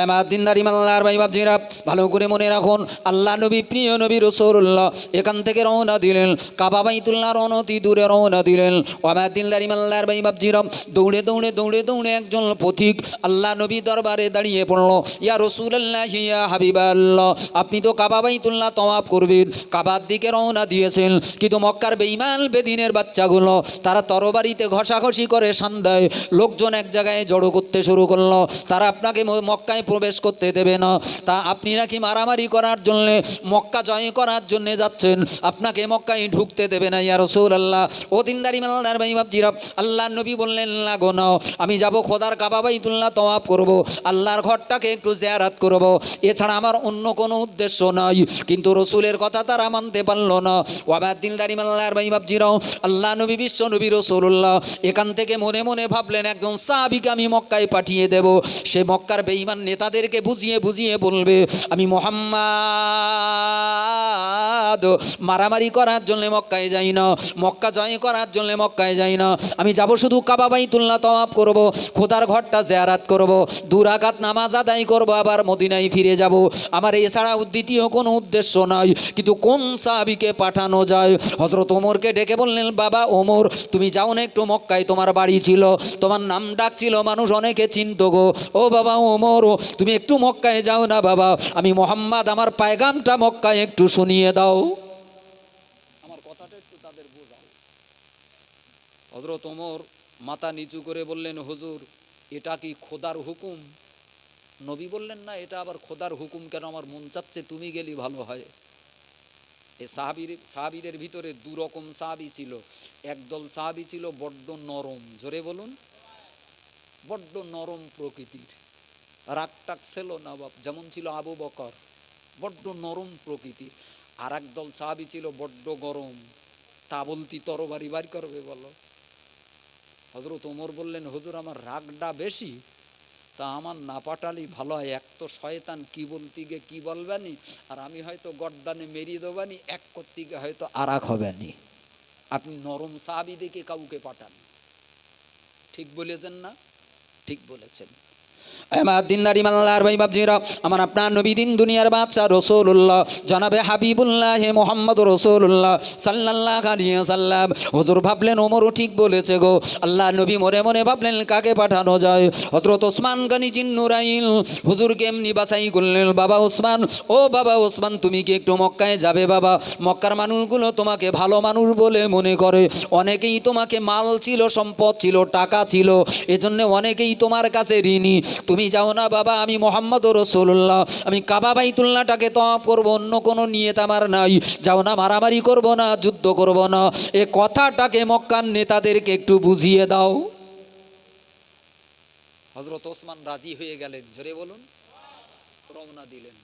আমার দিনদার ইমানদার ভাই বাবজিরা, ভালো করে মনে রাখুন, আল্লাহ নবী, প্রিয় নবী রাসূলুল্লাহ এখান থেকে রওনা দিলেন, কাবা বাইতুল্লাহর অনতি দূরে রওনা দিলেন। আমার দিনদার ইমানদার ভাই বাবজিরা, দৌড়ে দৌড়ে দৌড়ে দৌড়ে একজন পথিক আল্লাহ নবী দরবারে দাঁড়িয়ে পড়লো। ইয়া রাসূলুল্লাহ, ইয়া হাবিবাল্লাহ, আপনি তো কাবা বাইতুল্লাহ তওয়াফ করবেন, কাবার দিকে রওনা দিয়েছেন, কিন্তু মক্কার বেঈমান বেদিনের বাচ্চাগুলো তারা তরবারিতে ঘষাঘষি করে সান্দায় লোকজন এক জায়গায় জড়ো করতে শুরু করলো। তারা আপনাকে মক্কায় প্রবেশ করতে দেবে না। তা আপনি নাকি মারামারি করার জন্য, মক্কা জয় করার জন্য যাচ্ছেন, আপনাকে মক্কায় ঢুকতে দেবে না ইয়া রাসূলুল্লাহ। ও দিনদার ইমানদার ভাই বাবজিরা, আল্লাহ নবী বললেন লাগো না, আমি যাব খোদার কাবা বাইতুল্লাহ তওয়াফ করব, আল্লাহর ঘরটাকে একটু জিয়ারত করব, এছাড়া আমার অন্য কোনো উদ্দেশ্য নাই। কিন্তু রসুলের কথা তারা মানতে পারলো না। ও আমার দিনদার ইমানদার ভাই বাবজিরা, আল্লাহ নবী, বিশ্ব নবী রাসূলুল্লাহ এখান থেকে মনে মনে ভাবলেন একজন সাহাবীকে আমি মক্কায় পাঠিয়ে দেব, সে মক্কার বেঈমান নেতাদেরকে বুঝিয়ে বুঝিয়ে বলবে আমি মুহাম্মদ মারামারি করার জন্য মক্কায় যাই না, মক্কা জয় করার জন্য মক্কায় যাই না, আমি যাব শুধু কাবা বাইতুল্লাহ তওয়াফ করব, খোদার ঘরটা জিয়ারত করব, 2 রাকাত নামাজ আদায় করব, আবার মদিনায় ফিরে যাব। আমার এছাড়া দ্বিতীয় কোনো উদ্দেশ্য নাই। কিন্তু কোন সাহাবীকে পাঠানো যায়? হযরত ওমরকে ডেকে বললেন, বাবা ওমর, তুমি যাও না একটু মক্কায়, তোমার বাড়ি ছিল, তোমার নাম ডাক ছিল, মানুষ অনেকে চিনত গো। ও বাবা ওমর, তুমি একটু মক্কায় যাও না বাবা, আমি মুহাম্মদ আমার পায়গামটা মক্কায় একটু শুনিয়ে দাও, আমার কথাটা একটু তাদের বোঝাও। হযরত ওমর মাথা নিচু করে বললেন, হুজুর এটা কি খোদার হুকুম? নবী বললেন, না, এটা আবার খোদার হুকুম কেন, আমার মন চাচ্ছে তুমি গেলি ভালো হয়। এই সাহাবীদের ভিতরে 2 রকম সাহাবী ছিল। একদল সাহাবী ছিল বড্ড নরম, জোরে বলুন, বড্ড নরম প্রকৃতির, রাগটাক ছিল না বাপ, যেমন ছিল আবু বকর, বড্ড নরম প্রকৃতির। আর একদল সাহাবী ছিল বড্ড গরম, তা বলতি তরবারি বার করবে বলো। হযরত ওমর বললেন, হুজুর আমার রাগটা বেশি, তা আমার না পাঠালি ভালো হয়, এক তো শয়তান কি বলতে গিয়ে কি বলবানি, আর আমি হয়তো গর্দানে মেরিয়ে দেবানি, এক করতে গিয়ে হয়তো আরাক হবেনি। আপনি নরম সাহাবী দেখে কাউকে পাঠান। ঠিক বলেছেন না? ঠিক বলেছেন। আমার দিনদারি মাল্লার ভাই বাবজিরা, আমার আপনার নবী দিন দুনিয়ার বাদশা রাসূলুল্লাহ জনাবে হাবিবুল্লাহ মুহাম্মদ রাসূলুল্লাহ সাল্লাল্লাহু আলাইহি ওয়াসাল্লাম। হুজুর ভাবলেন ওমরও ঠিক বলেছে গো। আল্লাহ নবী মনে মনে ভাবলেন কাকে পাঠানো যায়। হযরত ওসমান গনি জিন্নুরাইল হুজুরকে এমনি বাছাই করলেন, বাবা ওসমান, ও বাবা ওসমান, তুমি কি একটু মক্কায় যাবে বাবা? মক্কার মানুষগুলো তোমাকে ভালো মানুষ বলে মনে করে, অনেকেই তোমাকে মাল ছিল, সম্পদ ছিল, টাকা ছিল, এজন্য অনেকেই তোমার কাছে ঋণী। তুমি যাও না বাবা, আমি মোহাম্মদ রাসূলুল্লাহ, আমি কাবা বাইতুল্লাহটাকে তওয়াফ করব, অন্য কোনো নিয়ত আমার নাই। যাও না, মারামারি করব না, যুদ্ধ করব না। এ কথাটাকে মক্কার নেতাদেরকে একটু বুঝিয়ে দাও। হযরত ওসমান রাজি হয়ে গেলেন, জোরে বলুন। রওনা দিলেন,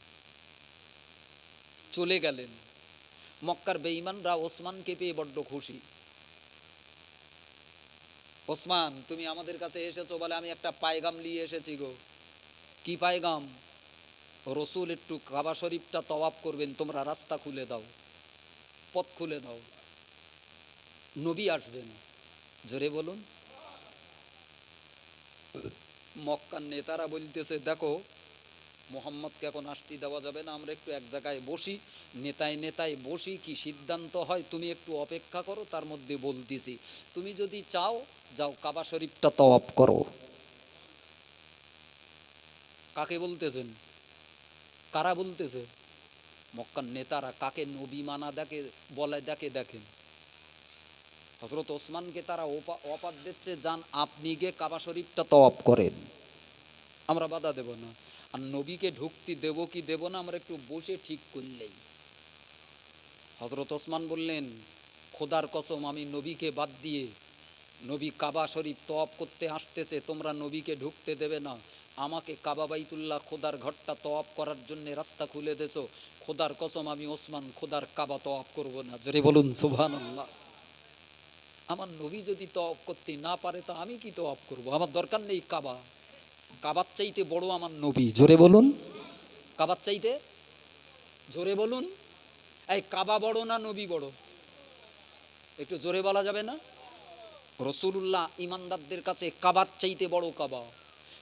চলে গেলেন। মক্কার বেঈমানরা ওসমানকে পেয়ে বড্ড খুশি। ওসমান, তুমি আমাদের কাছে এসেছো বলে আমি একটা পায়গাম নিয়ে এসেছি গো। কি পায়গাম? রসুল একটু কাবা শরীফটা তওয়াফ করবেন, তোমরা রাস্তা খুলে দাও, পথ খুলে দাও, নবী আসবেন। জোরে বলুন। মক্কার নেতারা বলতেছে, দেখো মোহাম্মদকে এখন আসতে দেওয়া যাবে না, আমরা একটু এক জায়গায় বসি, নেতায় নেতায় বসি, কি সিদ্ধান্ত হয় তুমি একটু অপেক্ষা করো, তার মধ্যে বলতেছি। তুমি যদি চাও যাও কাবা শরীফটা তওয়াফ করো। কাকে বলতেছেন? কারা বলতেছে? মক্কার নেতারা। কাকে নবী মানা দেখে বলে দেখে দেখেন। হযরত ওসমানকে তারা অপাত দিচ্ছে, যান আপনি গিয়ে কাবা শরীফটা তওয়াফ করেন, আমরা বাধা দেব না। আর নবীকে ঢুকতে দেব কি দেব না আমরা একটু বসে ঠিক করলেই। হযরত ওসমান বললেন, খোদার কসম, আমি নবীকে বাদ দিয়ে, নবী কাবা শরীফ তওয়াফ করতে আসতেছে, তোমরা নবীকে ঢুকতে দেবে না, আমাকে কাবা বাইতুল্লাহ খোদার ঘরটা তওয়াফ করার জন্য রাস্তা খুলে দেছো, খোদার কসম আমি ওসমান খোদার কাবা তওয়াফ করব না। জোরে বলুন সুবহানাল্লাহ। আমার নবী যদি তওয়াফ করতে না পারে তো আমি কি তওয়াফ করব? আমার দরকার নেই কাবা, কাবার চাইতে বড় আমার নবী। জোরে বলুন। কাবার চাইতে, জোরে বলুন। এই কাবা বড় না নবী বড়? একটু জোরে বলা যাবে না? রাসূলুল্লাহ ইমানদারদের কাছে কাবার চাইতে বড় কাবা।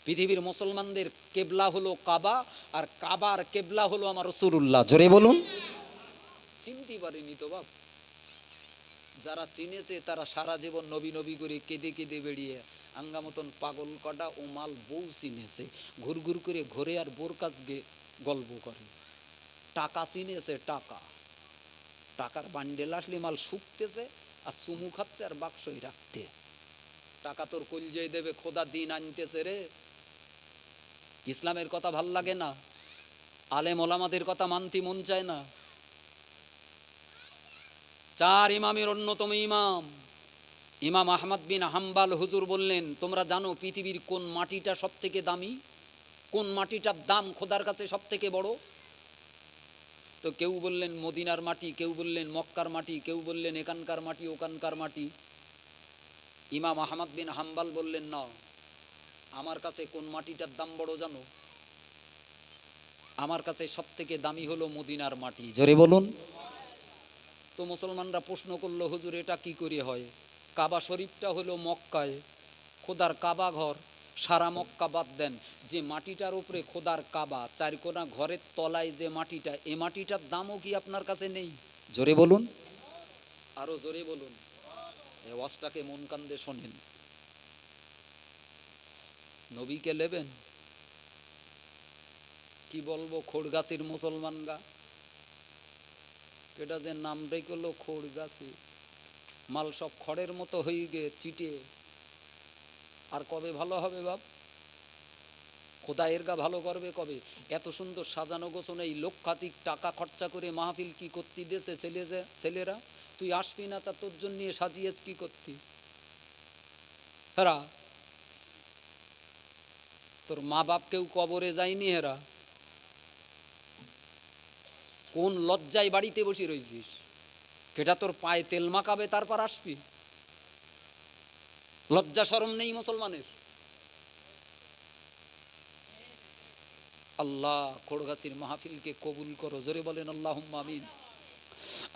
পৃথিবীর মুসলমানদের কেবলা হলো কাবা, আর কাবার কেবলা হলো আমার রাসূলুল্লাহ। জোরে বলুন। চিনতে পারেনি তো বাপ। যারা চিনেছে তারা সারা জীবন নবী নবী করে কেঁদে কেঁদে বেরিয়ে আঙ্গা মতন পাগল কটা ও মাল বউ চিনেছে, ঘুর ঘুর করে ঘরে আর বোর কাছ গল্প করে। টাকা চিনেছে, টাকা, টাকার বান্ডেল আসলে মাল শুকতেছে আর চুমু খাচ্ছে আর বাক্সই রাখতে। টাকা তোর কলজেই দেবে, খোদা দিন আনতেছে রে। ইসলামের কথা ভাল লাগে না, আলেম ওলামাদের কথা মানতে মন চায় না। চার ইমামের অন্যতম ইমাম ইমাম আহমদ বিন হাম্বাল হুজুর বললেন, তোমরা জানো পৃথিবীর কোন মাটিটা সব থেকে দামি? কোন মাটিটার দাম খোদার কাছে সব থেকে বড়? তো কেউ বললেন মদিনার মাটি, কেউ বললেন মক্কার মাটি, কেউ বললেন এখানকার মাটি ওখানকার মাটি। ইমাম আহমদ বিন হাম্বাল বললেন, না, আমার কাছে কোন মাটিটার দাম বড় জানো? আমার কাছে সব থেকে দামি হলো মদিনার মাটি। জোরে বলুন। তো মুসলমানরা প্রশ্ন করলো, হুজুর এটা কি করে হয়? কাবা শরীফটা হলো মক্কায়, খোদার কাবা ঘর, সারা মক্কা বাদ দেন, যে মাটিটার উপরে খোদার কাবা, চারকোনা ঘরের তলায় যে মাটিটা, এ মাটিটার দামও কি আপনার কাছে নেই? জোরে বলুন, আরো জোরে বলুন। এই ওয়াজটাকে মন কান্দে শোনেন। নবীকে নেবেন? কি বলবো, খোড়গাছির মুসলমানরা, এটা যে নাম রেখেলো খোড়গাছি, মাল সব খড়ের মতো হয়ে গে চিটে। আর কবে ভালো হবে বাপ? খোদায়ের গা ভালো করবে কবে? এত সুন্দর সাজানো গোছানো এই লক্ষাধিক টাকা খরচা করে মাহফিল কি করতে দিয়েছে ছেলেরা? তুই আসবি না তা তোর জন্য সাজিয়েছ কি করতি? হেরা তোর মা বাপ কেউ কবরে যায়নি? হেরা কোন লজ্জায় বাড়িতে বসে রয়েছিস? কেটা তোর পায়ে তেল মাখাবে তারপর আসবি? লজ্জা শরম নেই মুসলমানের? আল্লাহ খোড়গাছির মাহফিলকে কবুল করো, জোরে বলেন আল্লাহুম্মা আমিন।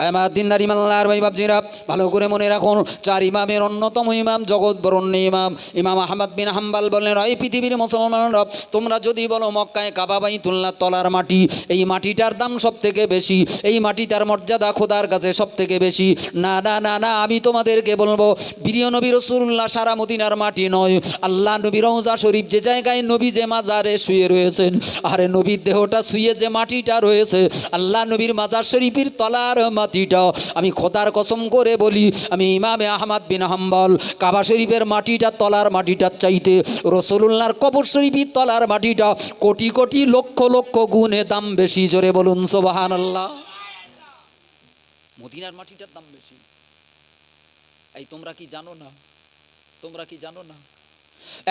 আমার দিনদার ইমানদার ভাই বাপজিরা, ভালো করে মনে রাখুন, চার ইমামের অন্যতম ইমাম, জগৎ বরণ্য ইমাম ইমাম আহমদ বিন হাম্বাল বললেন, এই পৃথিবীর মুসলমানরা, তোমরা যদি বলো মক্কায় কাবা বাইতুল্লাহ তলার মাটি, এই মাটিটার দাম সব থেকে বেশি, এই মাটিটার মর্যাদা খোদার কাছে সব থেকে বেশি, না না না না, আমি তোমাদেরকে বলবো, প্রিয় নবী রাসূলুল্লাহ সারা মদিনার মাটি নয়, আল্লাহ নবী রওজা শরীফ যে জায়গায় নবী যে মাজারে শুয়ে রয়েছেন, আরে নবীর দেহটা শুয়ে যে মাটিটা রয়েছে, আল্লাহ নবীর মাজার শরীফের তলার মাটিটা, আমি খোদার কসম করে বলি, আমি ইমামে আহমদ বিন হাম্বল, কাবা শরীফের মাটিটা তলার মাটিটার চাইতে রাসূলুল্লাহর কবর শরীফের তলার মাটিটা কোটি কোটি লক্ষ লক্ষ গুণে দাম বেশি। জোরে বলুন সুবহানাল্লাহ। মদিনার মাটিটার দাম বেশি। এই তোমরা কি জানো না? তোমরা কি জানো না?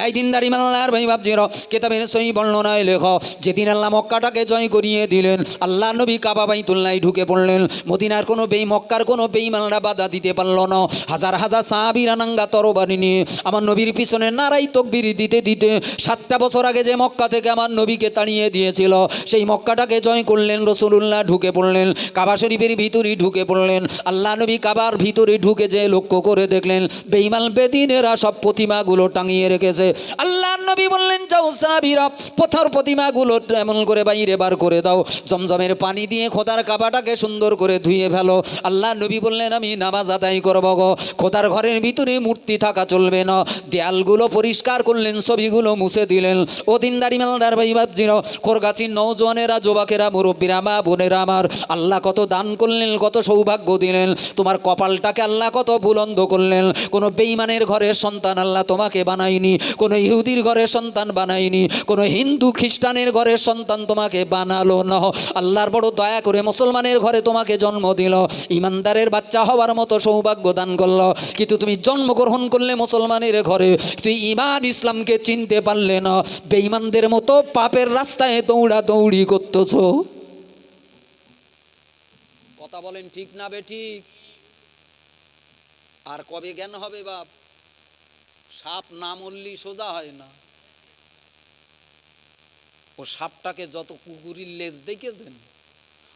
এই দিনদার ইমানদার ভাই বাপজিরা, কিতাবের সহিহ বর্ণনায় লেখা, যেদিন আল্লাহ মক্কাটাকে জয় করিয়ে দিলেন, আল্লাহ নবী কাবা বাইতুল্লাহ ঢুকে পড়লেন, মদিনার কোনো মক্কার কোনো বেঈমানরা বাধা দিতে পারল না। হাজার হাজার সাহাবীরা নাঙ্গা তরবারি নিয়ে আমার নবীর পিছনে নারাই তাকবীর দিতে দিতে 7টা বছর আগে যে মক্কা থেকে আমার নবীকে তাড়িয়ে দিয়েছিল, সেই মক্কাটাকে জয় করলেন, রাসূলুল্লাহ ঢুকে পড়লেন, কাবা শরীফের ভিতরে ঢুকে পড়লেন। আল্লাহ নবী কাবার ভিতরে ঢুকে যে লক্ষ্য করে দেখলেন, বেঈমান বেদিনেরা সব প্রতিমাগুলো টাঙিয়ে রেখেছে। আল্লাহ নবী বললেন, যাও সাহাবীরা, পথর প্রতিমাগুলো এমন করে বাইরে বার করে দাও, জমজমের পানি দিয়ে খোদার কাবাটাকে সুন্দর করে ধুয়ে ফেলো। আল্লাহ নবী বললেন, আমি নামাজ আদায় করব গো, খোদার ঘরের ভিতরে মূর্তি থাকা চলবে না। দেয়ালগুলো পরিষ্কার করলেন, ছবিগুলো মুছে দিলেন। ও দিনদার ইমানদার ভাই বাপজিরা, খোরগাছির নওজওয়ানেরা, যুবকেরা, মুরব্বীরা, মা বোনেরা আমার, আল্লাহ কত দান করলেন, কত সৌভাগ্য দিলেন, তোমার কপালটাকে আল্লাহ কত বুলন্দ করলেন। কোনো বেঈমানের ঘরের সন্তান আল্লাহ তোমাকে বানায়নি, কোনো ইহুদির ঘরের সন্তান বানায়নি, কোনো হিন্দু খ্রিস্টানের ঘরের সন্তান তোমাকে বানালো না। আল্লাহর বড় দয়া করে মুসলমানের ঘরে তোমাকে জন্ম দিল, ইমানদারের বাচ্চা হওয়ার মতো সৌভাগ্য দান করলো। কিন্তু তুমি জন্মগ্রহণ করলে মুসলমানের ঘরে, তুই ইমান ইসলামকে চিনতে পারলে না, বেঈমানদের মতো পাপের রাস্তায় দৌড়া দৌড়ি করতেছ। কথা বলেন ঠিক না বেঠিক? আর কবে জ্ঞান হবে বাপ? সাপ না মরলি সোজা হয় না। ও সাপটাকে যত কুকুরের লেজ দেখেছেন,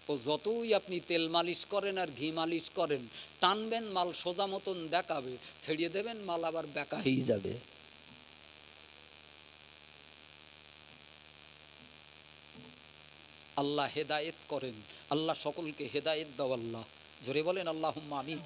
ও যতই আপনি তেল মালিশ করেন আর ঘি মালিশ করেন, টানবেন মাল সোজা মতন দেখাবে, ছেড়িয়ে দেবেন মাল আবার বেঁকা হয়ে যাবে। আল্লাহ হেদায়েত করেন, আল্লাহ সকলকে হেদায়েত দাও আল্লাহ। জোরে বলেন আল্লাহুম্মা আমিন।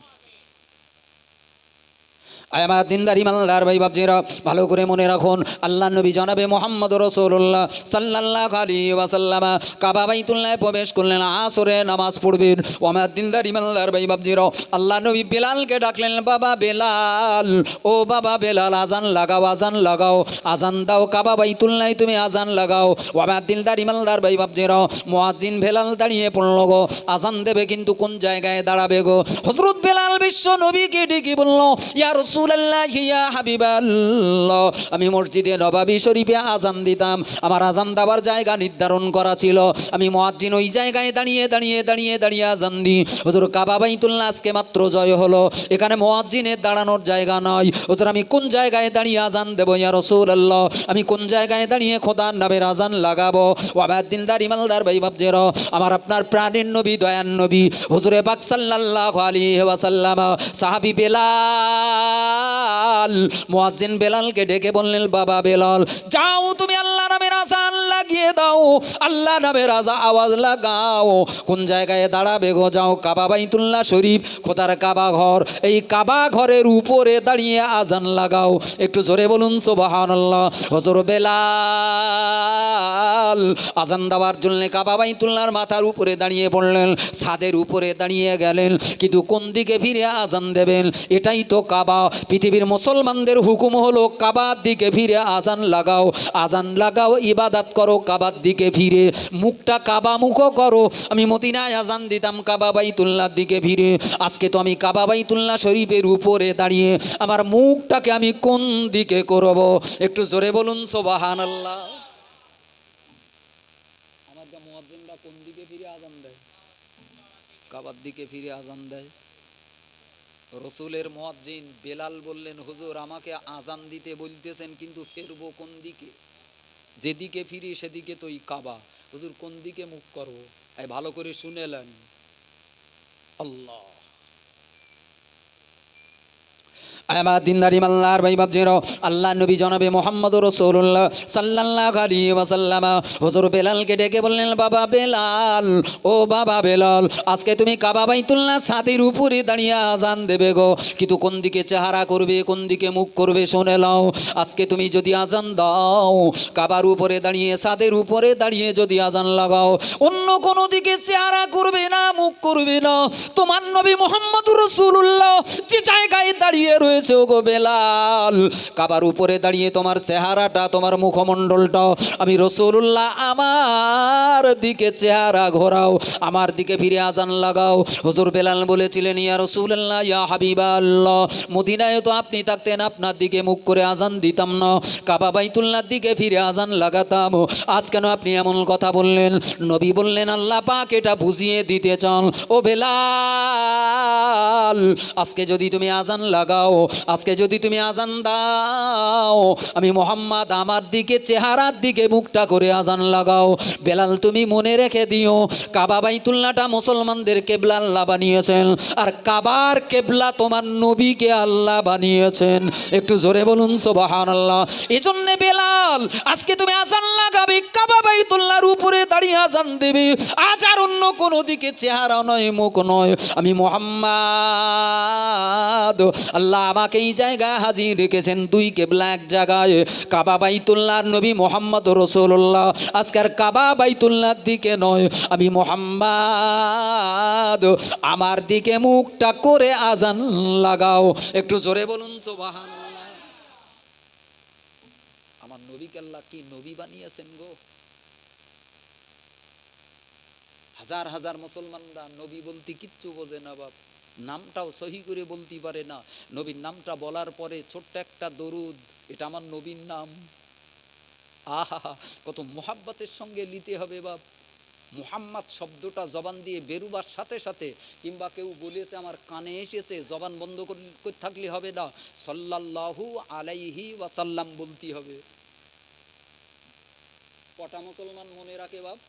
আমার দিনদার ইমানদার ভাই বাপজিরা, ভালো করে মনে রাখুন, আল্লাহ নবী জনাবে মুহাম্মদ রাসূলুল্লাহ সাল্লাল্লাহু আলাইহি ওয়াসাল্লাম কাবা বাইতুল্লাহে প্রবেশ করলেন, আসরে নামাজ পড়বেন। ও আমার দিনদার ইমানদার ভাই বাপজিরা, আল্লাহ নবী বেলালকে ডাকলেন, বাবা বেলাল, ও বাবা বেলাল, আজান লাগাও, আজান লাগাও, আজান দাও, কাবা বাইতুল্লাহে তুমি আজান লাগাও। ও আমার দিনদার ইমানদার ভাই বাপজিরা, মুয়াজ্জিন বেলাল দাঁড়িয়ে পড়ল গো, আজান দেবে কিন্তু কোন জায়গায় দাঁড়াবে গো? হযরত বেলাল বিশ্ব নবীকে ডেকে বলল, ইয়া রাসূলুল্লাহ, ইয়া হাবিবাল্লাহ, আমি মসজিদে নববী শরীফে আজান দিতাম, আমার আজান দেওয়ার জায়গা নির্ধারণ করা ছিল, আমি মুয়াজ্জিন ওই জায়গায় দাঁড়িয়ে দাঁড়িয়ে দাঁড়িয়ে দাঁড়িয়ে আজান দিই। হুজুর কাবা বাইতুল্লাহ আজকে মাত্র জয় হলো, এখানে মুয়াজ্জিনের দাঁড়ানোর জায়গা নয়, হুজুর আমি কোন জায়গায় দাঁড়িয়ে আজান দেব ইয়া রাসূলুল্লাহ? আমি কোন জায়গায় দাঁড়িয়ে খোদার নামের আজান লাগাবো? ওয়াবাদ দিনদার ইমানদার ভাই বাপজেরা, আমার আপনার প্রাণের নবী, দয়ার নবী হুজুরে পাক সাল্লাল্লাহু আলাইহি ওয়াসাল্লাম সাহাবী বেলাল, মুয়াজ্জিন বেলালকে ডেকে বললেন, বাবা বেলাল, যাও তুমি আল্লাহ নামের আজান লাগিয়ে দাও, আল্লাহ নামের আওয়াজ লাগাও। কোন জায়গায় দাঁড়াবে গো? যাও কাবা বাইতুল্লাহ শরীফ, খোদার কাবা ঘর, এই কাবা ঘরের উপরে দাঁড়িয়ে আজান লাগাও। একটু জোরে বলুন সুবহানাল্লাহ। হুজুর বেলাল আজান দেওয়ার জন্য কাবা বাইতুল্লাহর মাথার উপরে দাঁড়িয়ে পড়লেন, ছাদের উপরে দাঁড়িয়ে গেলেন, কিন্তু কোন দিকে ফিরে আজান দেবেন? এটাই তো কাবা। পৃথিবীর মুসলমানদের হুকুম হলো কাবার দিকে ফিরে আজান লাগাও, আজান লাগাও, ইবাদত করো কাবার দিকে ফিরে, মুখটা কাবা মুখ করো। আমি মদিনায় আজান দিতাম কাবা বাইতুল্লাহর দিকে ফিরে, আজকে তো আমি কাবা বাইতুল্লাহ শরীফের উপরে দাঁড়িয়ে আমার মুখটাকে আমি কোন দিকে করব? একটু জোরে বলুন সুবহানাল্লাহ। আমার যা মুয়াজ্জিনরা কোন দিকে ফিরে আজান দেয়? কাবার দিকে ফিরে আজান দেয়। রসুলের মুয়াজ্জিন বেলাল বললেন, হুজুর আমাকে আজান দিতে বলতেছেন, কিন্তু ফিরবো কোন দিকে? যেদিকে ফিরি সেদিকে তোই কাবা, হুজুর কোন দিকে মুখ করবো? এই ভালো করে শুনেলেন, আল্লাহ। আমার দিনদারি মাল্লার ভাই বাবজিরো, আল্লাহ নবী জনাবে মুহাম্মদুর রাসূলুল্লাহ সাল্লাল্লাহু আলাইহি ওয়াসাল্লাম হুজুর বেলালকে ডেকে বললেন, বাবা বেলাল, ও বাবা বেলাল, আজকে তুমি কাবা বাইতুল্লাহ ছাদের উপরে দাঁড়িয়ে আজান দেবে গো, কিন্তু কোন দিকে চেহারা করবে, কোন দিকে মুখ করবে শুনে নাও। আজকে তুমি যদি আজান দাও, কাবার উপরে দাঁড়িয়ে, ছাদের উপরে দাঁড়িয়ে যদি আজান লাগাও, অন্য কোনো দিকে চেহারা করবে না, মুখ করবে না। তোমার নবী মুহাম্মদুর রাসূলুল্লাহ যে জায়গায় দাঁড়িয়ে রয়েছে ও গো বেলাল, কাবার উপরে দাঁড়িয়ে তোমার চেহারাটা, তোমার মুখমণ্ডলটা আমি রাসূলুল্লাহ আমার দিকে চেহারা ঘোরাও, আমার দিকে ফিরে আজান লাগাও। হুজুর বেলাল বলেছিলেন, ইয়া রাসূলুল্লাহ, ইয়া হাবিবাল্লাহ, মদিনায় তো আপনি থাকতেন, আপনার দিকে মুখ করে আজান দিতাম না, কাবা বাইতুল্লাহর দিকে ফিরে আজান লাগাতাম, আজ কেন আপনি এমন কথা বললেন? নবী বললেন, আল্লাহ পাক এটা বুঝিয়ে দিতে চান, ও বেলাল, আজকে যদি তুমি আজান লাগাও, আজকে যদি তুমি আজান দাও, আমি মুহাম্মদ আমার দিকে চেহারার দিকে মুখটা করে আজান লাগাও। বেলাল তুমি মনে রেখে দিও, কাবা বাইতুল্লাহটা মুসলমানদের কেবলা আল্লাহ বানিয়েছেন, আর কাবার কেবলা তোমার নবীকে আল্লাহ বানিয়েছেন। একটু জোরে বলুন সুবহানাল্লাহ। এজন্য বেলাল, আজকে তুমি আজান লাগাবে, কাবা বাইতুল্লাহর উপরে দাঁড়িয়ে আজান দেবে, আজ আর অন্য কোনো দিকে চেহারা নয়, মুখ নয়, আমি মুহাম্মদ, আল্লাহ আমাকে এই জায়গায় হাজির রেখেছেন, দুই কেবলা এক জায়গায়, কাবা বাইতুল্লাহ, নবী মুহাম্মদ রাসূলুল্লাহ আজকের কাবা বাইতুল্লাহর দিকে নয়, আমি মুহাম্মদ আমার দিকে মুখটা করে আজান লাগাও। একটু জোরে বলুন সুবহানাল্লাহ। আমার নবীকে আল্লাহ কি নবী বানিয়েছেন গো। হাজার হাজার মুসলমানরা নবী বলতে কিচ্ছু বোঝে না বাপ, নামটাও সহি করে বলতে পারে না। নবীর নামটা বলার পরে ছোট্ট একটা দরুদ, এটা আমার নবীর নাম, আহা কত মোহাব্বতের সঙ্গে নিতে হবে বাপ। মুহাম্মদ শব্দটা জবান দিয়ে বেরুবার সাথে সাথে, কিংবা কেউ বলেছে আমার কানে এসেছে, জবান বন্ধ করে থাকলে হবে না, সাল্লাল্লাহু আলাইহি ওয়াসাল্লাম বলতে হবে। কটা মুসলমান মনে রাখে বাপ?